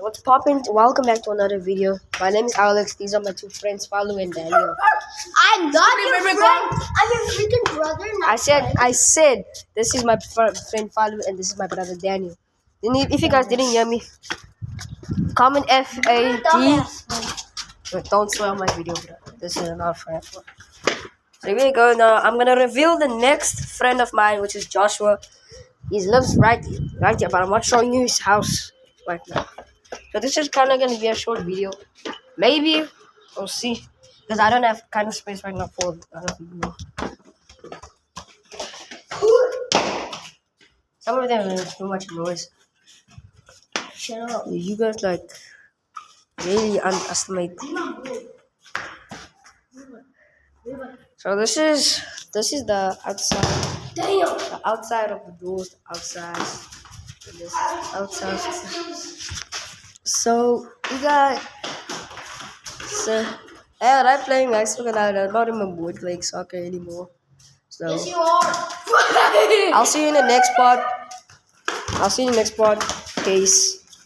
What's poppin'? Welcome back to another video. My name is Alex. These are my two friends, Falu and Daniel. I'm not your friend. I'm your freaking brother. I said, this is my friend Falu and this is my brother Daniel. If you guys didn't hear me, comment FAD. But don't spoil my video, bro. This is not friend. So here we go now. I'm gonna reveal the next friend of mine, which is Joshua. He lives right here, but I'm not showing you his house right now. So this is kind of gonna be a short video. Maybe we'll see, because I don't have kind of space right now for other people. Some of them are too much noise. Shut up. You guys like really underestimate. So this is the outside. Damn. The outside of the doors, the outside. This is outside. So we got. So I'm playing Max because I'm not in my mood playing soccer anymore. So Yes, you are. I'll see you in the next part. Peace.